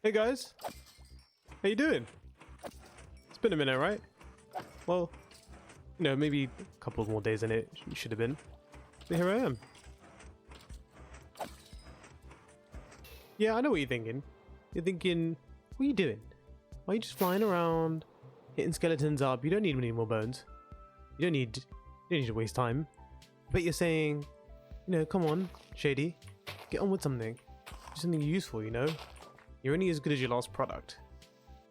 Hey guys, how you doing? It's been a minute, right? Well, you know, maybe a couple more days in it should have been. So here I am. Yeah, I know what you're thinking. You're thinking, what are you doing? Why are you just flying around, hitting skeletons up? You don't need any more bones. You don't need to waste time. But you're saying, you know, come on, Shady, get on with something. Do something useful, you know? You're only as good as your last product.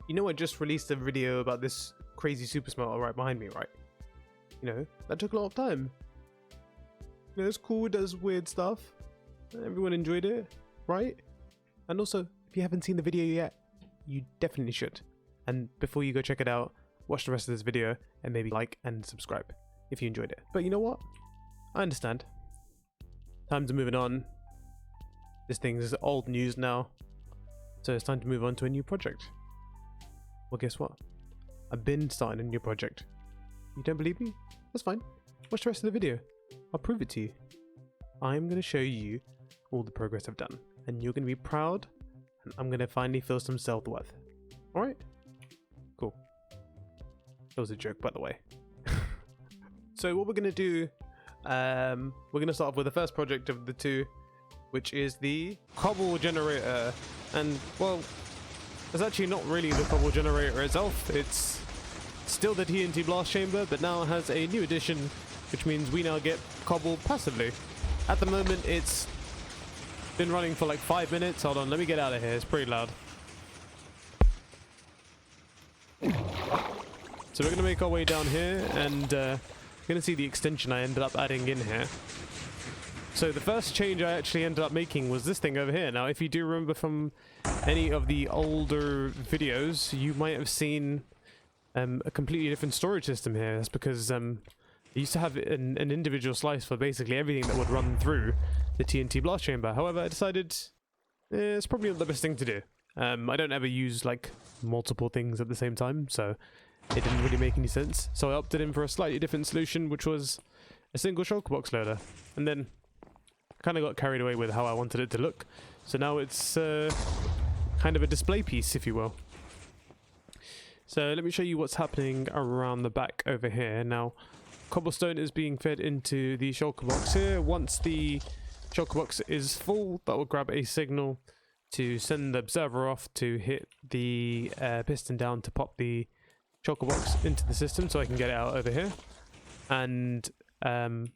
You know, I just released a video about this crazy super smelter right behind me, right? You know, that took a lot of time. You know, it's cool, it does weird stuff. Everyone enjoyed it, right? And also, if you haven't seen the video yet, you definitely should. And before you go check it out, watch the rest of this video and maybe like and subscribe if you enjoyed it. But you know what? I understand. Times are moving on. This thing's old news now. So it's time to move on to a new project. Well, guess what? I've been starting a new project. You don't believe me? That's fine. Watch the rest of the video. I'll prove it to you. I'm going to show you all the progress I've done. And you're going to be proud. And I'm going to finally feel some self-worth. Alright? Cool. That was a joke, by the way. So what we're going to do, we're going to start off with the first project of the two, which is the COBBLE generator. And, well, it's actually not really the COBBLE generator itself. It's still the TNT blast chamber, but now it has a new addition, which means we now get COBBLE passively. At the moment, it's been running for like 5 minutes. Hold on, let me get out of here. It's pretty loud. So we're going to make our way down here, and we're going to see the extension I ended up adding in here. So the first change I actually ended up making was this thing over here. Now, if you do remember from any of the older videos, you might have seen a completely different storage system here. That's because I used to have an individual slice for basically everything that would run through the TNT blast chamber. However, I decided it's probably not the best thing to do. I don't ever use like multiple things at the same time, so it didn't really make any sense. So I opted in for a slightly different solution, which was a single shulker box loader. And then kind of got carried away with how I wanted it to look. So now it's kind of a display piece, if you will. So let me show you what's happening around the back over here. Now, cobblestone is being fed into the shulker box here. Once the shulker box is full, that will grab a signal to send the observer off to hit the piston down to pop the shulker box into the system so I can get it out over here. And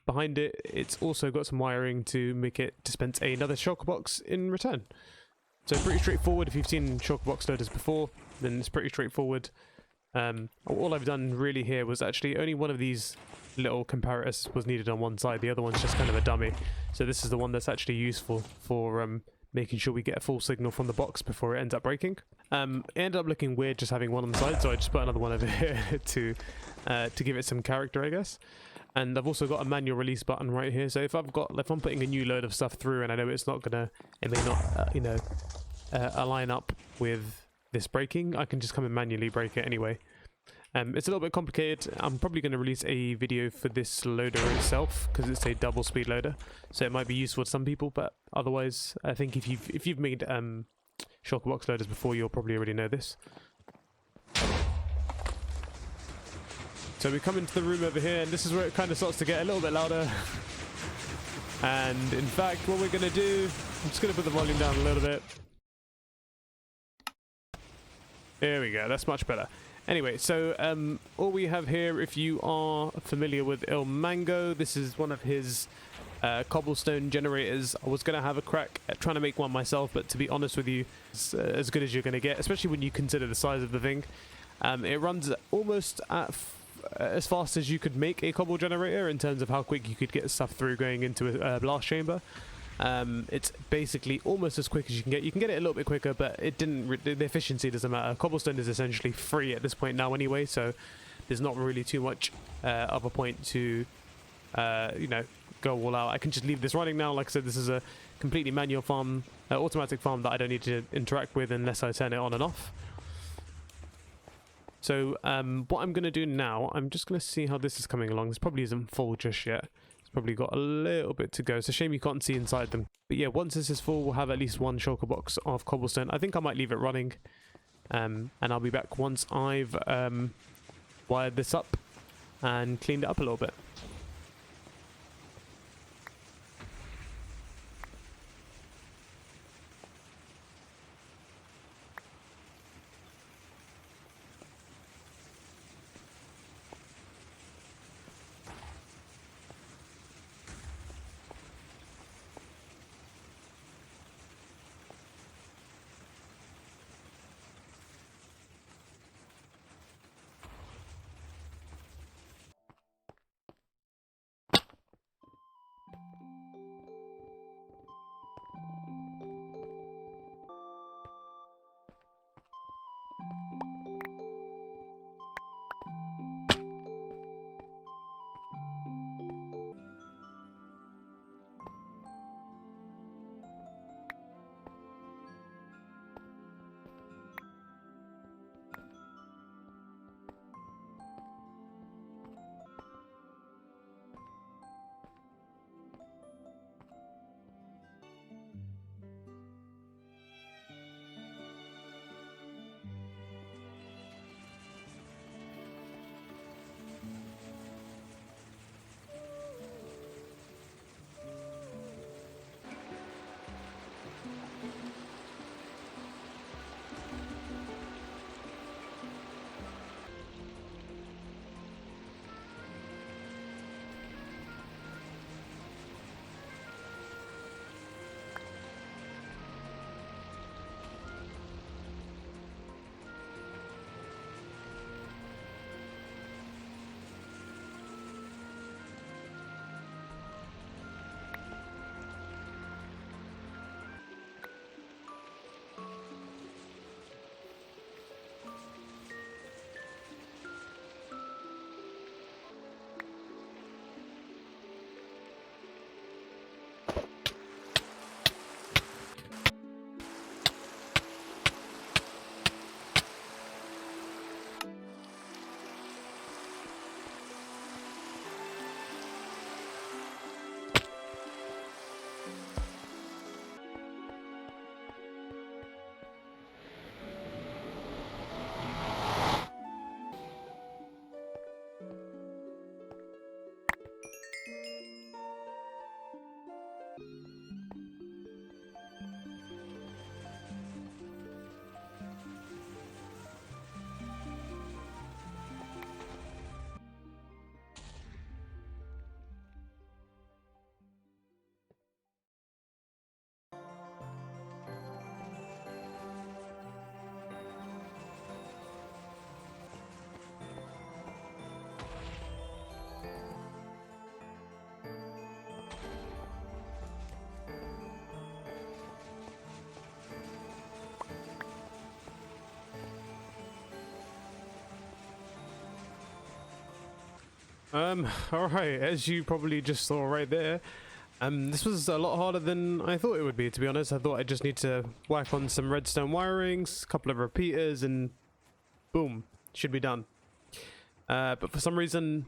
behind it, it's also got some wiring to make it dispense another shulker box in return. So pretty straightforward. If you've seen shulker box loaders before, then it's pretty straightforward. All I've done really here was actually only one of these little comparators was needed on one side. The other one's just kind of a dummy. So this is the one that's actually useful for making sure we get a full signal from the box before it ends up breaking. It ended up looking weird just having one on the side, so I just put another one over here to give it some character, I guess. And I've also got a manual release button right here. So if I'm putting a new load of stuff through and I know it may not, you know, align up with this breaking, I can just come and manually break it anyway. It's a little bit complicated. I'm probably going to release a video for this loader itself because it's a double speed loader, so it might be useful to some people. But otherwise, I think if you've made shulker box loaders before, you'll probably already know this. So we come into the room over here, and this is where it kind of starts to get a little bit louder. And in fact, what we're going to do, I'm just going to put the volume down a little bit. There we go, that's much better. Anyway, so all we have here, if you are familiar with Il Mango, this is one of his cobblestone generators. I was going to have a crack at trying to make one myself, but to be honest with you, it's as good as you're going to get, especially when you consider the size of the thing. It runs almost at as fast as you could make a cobble generator in terms of how quick you could get stuff through going into a blast chamber. It's basically almost as quick as you can get. You can get it a little bit quicker, but the efficiency doesn't matter. Cobblestone is essentially free at this point now anyway, so there's not really too much of a point to you know, go all out. I can just leave this running now. Like I said, this is a completely manual farm, automatic farm that I don't need to interact with unless I turn it on and off. So what I'm going to do now, I'm just going to see how this is coming along. This probably isn't full just yet. probably got a little bit to go. It's a shame you can't see inside them. But yeah, once this is full, we'll have at least one shulker box of cobblestone. I think I might leave it running. And I'll be back once I've wired this up and cleaned it up a little bit. Alright, as you probably just saw right there, this was a lot harder than I thought it would be, to be honest. I thought I just need to whack on some redstone wirings, a couple of repeaters, and boom, should be done. But for some reason,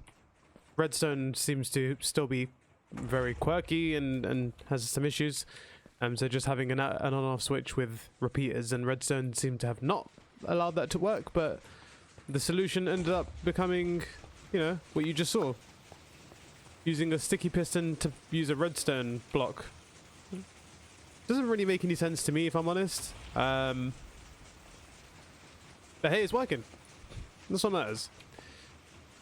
redstone seems to still be very quirky and has some issues. So just having an on-off switch with repeaters and redstone seemed to have not allowed that to work, but the solution ended up becoming, you know, what you just saw. Using a sticky piston to use a redstone block. Doesn't really make any sense to me, if I'm honest. But hey, it's working. That's what matters.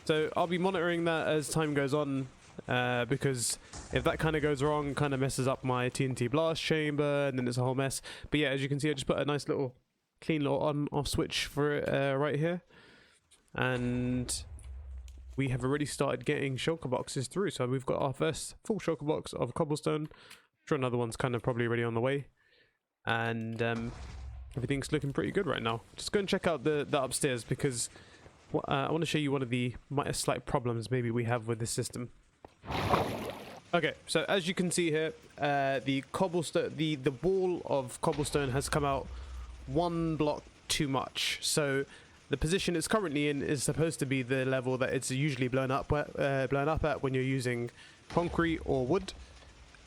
So I'll be monitoring that as time goes on, because if that kind of goes wrong, kind of messes up my TNT blast chamber, and then it's a whole mess. But yeah, as you can see, I just put a nice little clean little on-off switch for it right here. And we have already started getting shulker boxes through. So we've got our first full shulker box of cobblestone. I'm sure another one's kind of probably already on the way. And everything's looking pretty good right now. Just go and check out the upstairs, because I want to show you one of the slight problems maybe we have with this system. Okay, so as you can see here, the cobblestone, the wall of cobblestone has come out one block too much. So the position it's currently in is supposed to be the level that it's usually blown up at when you're using concrete or wood.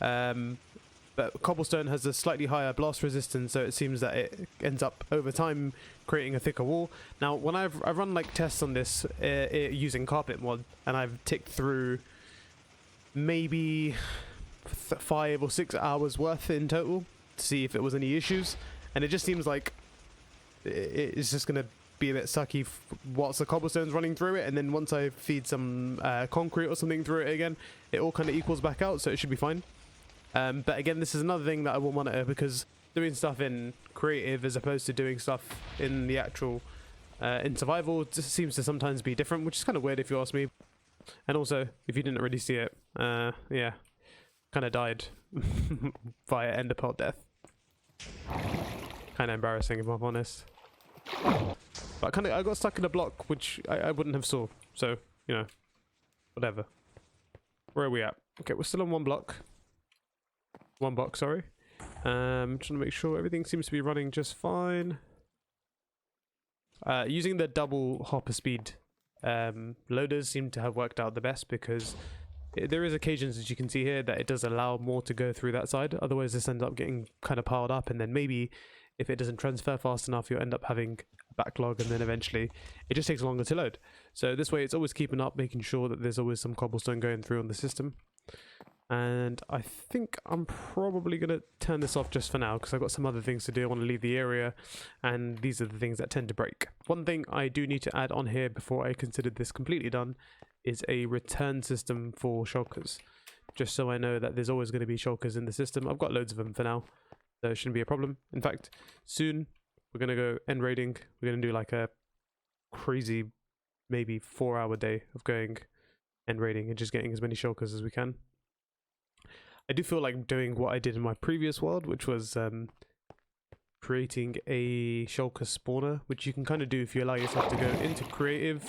But cobblestone has a slightly higher blast resistance, so it seems that it ends up over time creating a thicker wall. Now, when I've run like tests on this using carpet mod, and I've ticked through maybe 5 or 6 hours worth in total to see if it was any issues, and it just seems like it's just gonna be a bit sucky whilst the cobblestone's running through it, and then once I feed some concrete or something through it again, it all kind of equals back out, so it should be fine. But again, this is another thing that I will monitor, because doing stuff in creative as opposed to doing stuff in the actual in survival just seems to sometimes be different, which is kind of weird if you ask me. And also, if you didn't already see it, yeah, kind of died via enderpearl death. Kind of embarrassing if I'm honest. But I got stuck in a block which I wouldn't have saw, so you know, whatever. Where are we at? Okay, we're still on one block. One box, sorry. Trying to make sure everything seems to be running just fine. Using the double hopper speed loaders seem to have worked out the best, because there is occasions, as you can see here, that it does allow more to go through that side. Otherwise this ends up getting kind of piled up, and then maybe if it doesn't transfer fast enough, you'll end up having a backlog, and then eventually it just takes longer to load. So this way it's always keeping up, making sure that there's always some cobblestone going through on the system. And I think I'm probably going to turn this off just for now, because I've got some other things to do. I want to leave the area, and these are the things that tend to break. One thing I do need to add on here before I consider this completely done is a return system for shulkers, just so I know that there's always going to be shulkers in the system. I've got loads of them for now, so it shouldn't be a problem. In fact, soon we're going to go end raiding. We're going to do like a crazy maybe 4-hour day of going end raiding and just getting as many shulkers as we can. I do feel like doing what I did in my previous world, which was creating a shulker spawner, which you can kind of do if you allow yourself to go into creative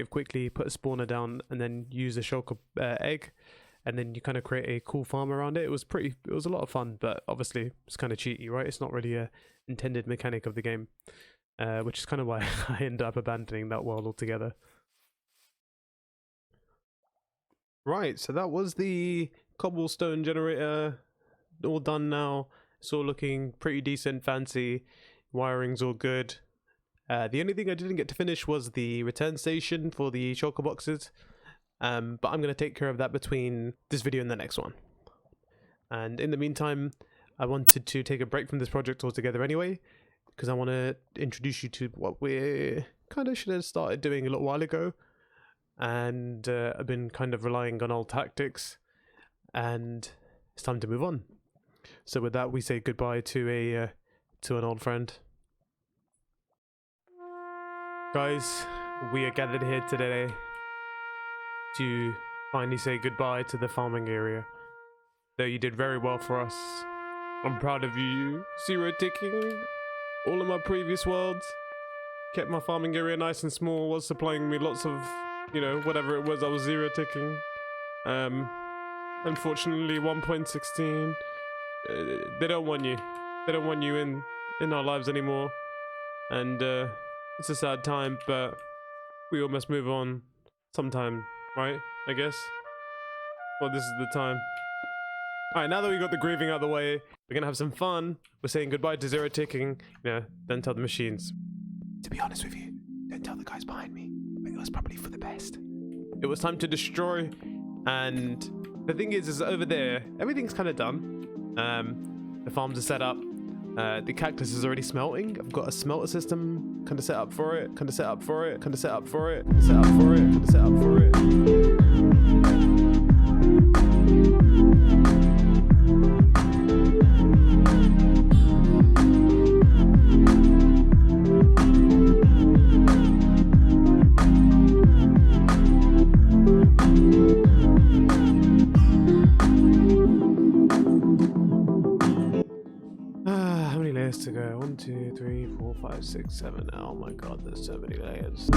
quickly, put a spawner down, and then use a shulker egg, and then you kind of create a cool farm around it. It was a lot of fun, but obviously it's kind of cheaty, right? It's not really a intended mechanic of the game, which is kind of why I ended up abandoning that world altogether. Right, so that was the cobblestone generator, all done now. It's all looking pretty decent, fancy. Wiring's all good. The only thing I didn't get to finish was the return station for the shulker boxes. But I'm going to take care of that between this video and the next one. And in the meantime, I wanted to take a break from this project altogether anyway, because I want to introduce you to what we kind of should have started doing a little while ago. And I've been kind of relying on old tactics, and it's time to move on. So with that, we say goodbye to an old friend. Guys, we are gathered here today to finally say goodbye to the farming area. Though you did very well for us. I'm proud of you. 0 ticking. All of my previous worlds kept my farming area nice and small, was supplying me lots of, you know, whatever it was, I was 0 ticking. Unfortunately 1.16, they don't want you. They don't want you in our lives anymore. And it's a sad time, but we all must move on sometime, right? I guess. Well, this is the time. Alright, now that we got the grieving out of the way, we're gonna have some fun. We're saying goodbye to 0 ticking. You know, don't tell the machines. To be honest with you, don't tell the guys behind me. It was probably for the best. It was time to destroy, and the thing is over there, everything's kind of done. The farms are set up. The cactus is already smelting. I've got a smelter system kind of set up for it, kind of set up for it, kind of set up for it, kind of set up for it, kind of set up for it. To go 1, 2, 3, 4, 5, 6, 7. Oh my god, there's so many layers.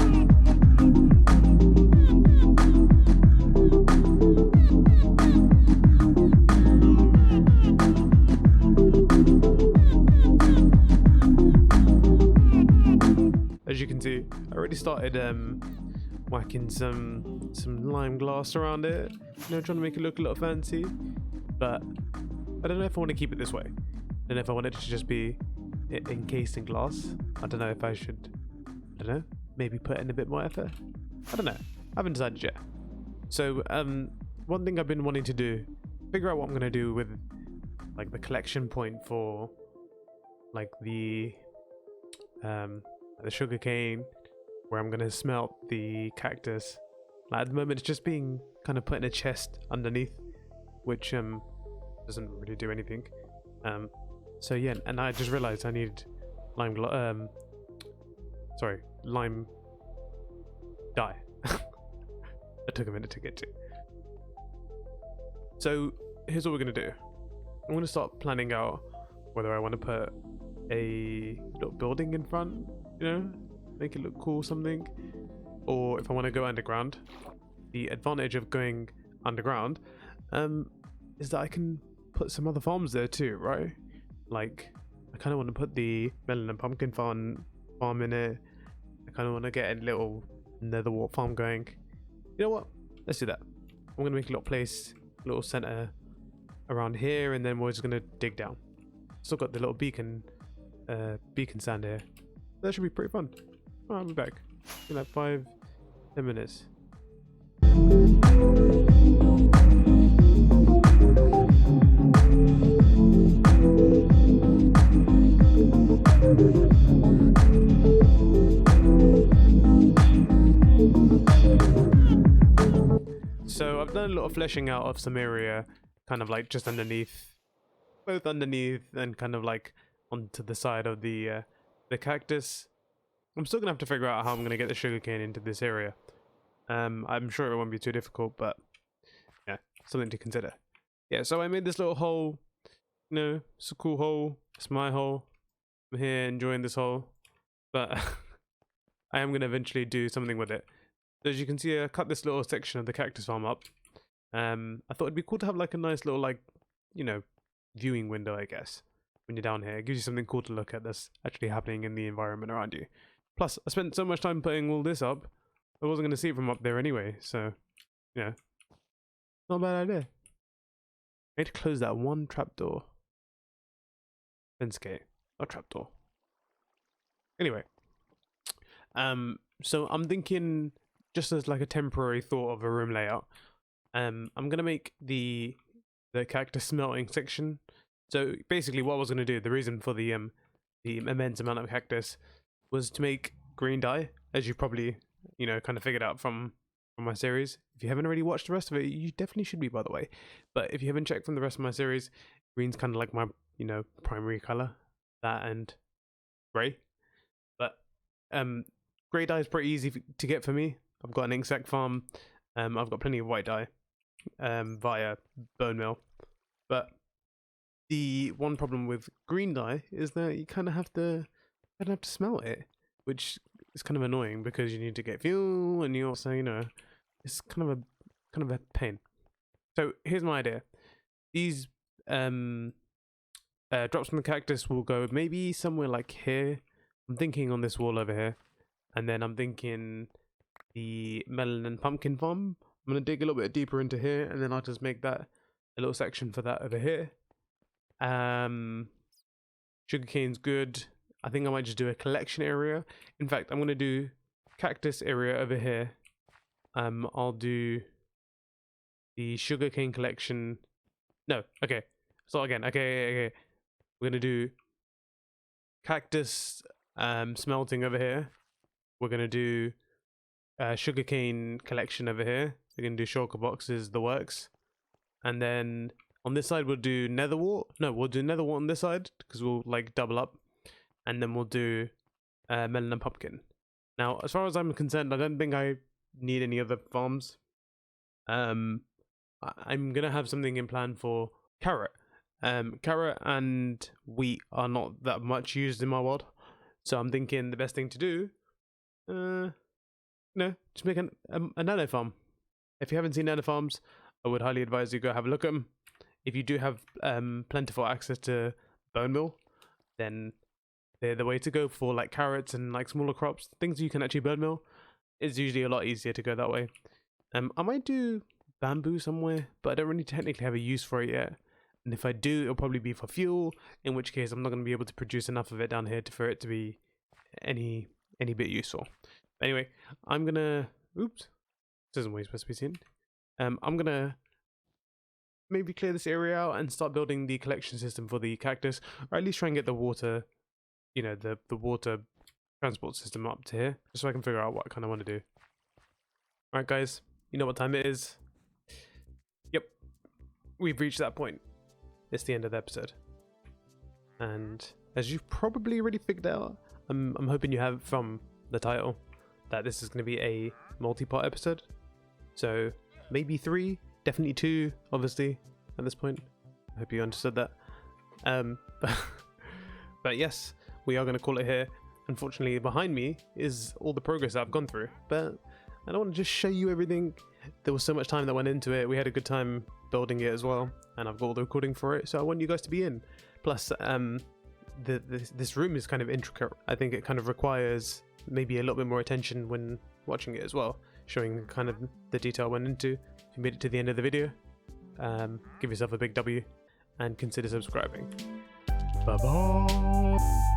As you can see, I already started whacking some some lime glass around it, you know, trying to make it look a little fancy. But I don't know if I want to keep it this way. I don't know if I want it to just be encased in glass. I don't know if I should, I don't know, maybe put in a bit more effort. I don't know. I haven't decided yet. So one thing I've been wanting to do, figure out what I'm going to do with like the collection point for like the sugar cane, where I'm going to smelt the cactus. Like, at the moment it's just being kind of put in a chest underneath, which doesn't really do anything. So yeah, and I just realized I need lime dye. It took a minute to get to. So here's what we're gonna do. I'm gonna start planning out whether I want to put a little building in front, you know, make it look cool, something, or if I want to go underground. The advantage of going underground is that I can put some other farms there too, right? Like, I kind of want to put the melon and pumpkin farm in it. I kind of want to get a little nether wart farm going. You know what? Let's do that. I'm going to make a little place, a little center around here, and then we're just going to dig down. Still got the little beacon sand here. That should be pretty fun. Alright, I'll be back in like 5-10 minutes. So I've done a lot of fleshing out of some area, kind of like just underneath, both underneath and kind of like onto the side of the cactus. I'm still gonna have to figure out how I'm gonna get the sugarcane into this area. I'm sure it won't be too difficult, but yeah, something to consider. Yeah, so I made this little hole. You know, it's a cool hole. It's my hole. I'm here enjoying this hole, but I am gonna eventually do something with it. So as you can see, I cut this little section of the cactus farm up. I thought it'd be cool to have like a nice little, like, you know, viewing window, I guess, when you're down here. It gives you something cool to look at that's actually happening in the environment around you. Plus, I spent so much time putting all this up, I wasn't going to see it from up there anyway, so, yeah. Not a bad idea. I need to close that one trapdoor. Fence gate. Not trapdoor. Anyway. So I'm thinking, just as like a temporary thought of a room layout, I'm going to make the cactus smelting section. So basically what I was going to do, the reason for the immense amount of cactus was to make green dye, as you probably, you know, kind of figured out from my series. If you haven't already watched the rest of it, you definitely should be, by the way. But if you haven't checked from the rest of my series, green's kind of like my, you know, primary color, that and gray. But gray dye is pretty easy to get for me. I've got an ink sac farm. I've got plenty of white dye via bone meal. But the one problem with green dye is that you kind of have to smell it, which is kind of annoying because you need to get fuel, and you also, you know, it's kind of a pain. So here's my idea. These drops from the cactus will go maybe somewhere like here. I'm thinking on this wall over here, and then I'm thinking the melon and pumpkin farm. I'm gonna dig a little bit deeper into here, and then I'll just make that a little section for that over here. Sugarcane's good. I think I might just do a collection area. In fact, I'm gonna do cactus area over here. I'll do the sugarcane collection. No, okay. So again, okay. We're gonna do cactus smelting over here. We're gonna do sugarcane collection over here. We're gonna do shulker boxes, the works, and then on this side we'll do nether wart. No, we'll do nether wart on this side because we'll like double up, and then we'll do melon and pumpkin. Now, as far as I'm concerned, I don't think I need any other farms. I'm gonna have something in plan for carrot. Carrot and wheat are not that much used in my world, so I'm thinking the best thing to do, just make a nano farm. If you haven't seen nano farms, I would highly advise you go have a look at them. If you do have plentiful access to bone meal, then they're the way to go for like carrots and like smaller crops, things you can actually bone meal. It's usually a lot easier to go that way. I might do bamboo somewhere, but I don't really technically have a use for it yet. And if I do, it'll probably be for fuel, in which case I'm not going to be able to produce enough of it down here for it to be any bit useful. Anyway, I'm gonna, oops, this isn't what you're supposed to be seeing. I'm gonna maybe clear this area out and start building the collection system for the cactus, or at least try and get the water, you know, the water transport system up to here, just so I can figure out what I kind of want to do. Alright guys, you know what time it is? Yep, we've reached that point. It's the end of the episode. And as you've probably already figured out, I'm hoping you have from the title, that this is going to be a multi-part episode. So maybe 3, definitely 2, obviously, at this point. I hope you understood that. But yes, we are going to call it here. Unfortunately, behind me is all the progress I've gone through, but I don't want to just show you everything. There was so much time that went into it. We had a good time building it as well, and I've got all the recording for it, so I want you guys to be in. Plus, this room is kind of intricate. I think it kind of requires maybe a little bit more attention when watching it as well, showing kind of the detail I went into. If you made it to the end of the video, give yourself a big W and consider subscribing. Bye bye.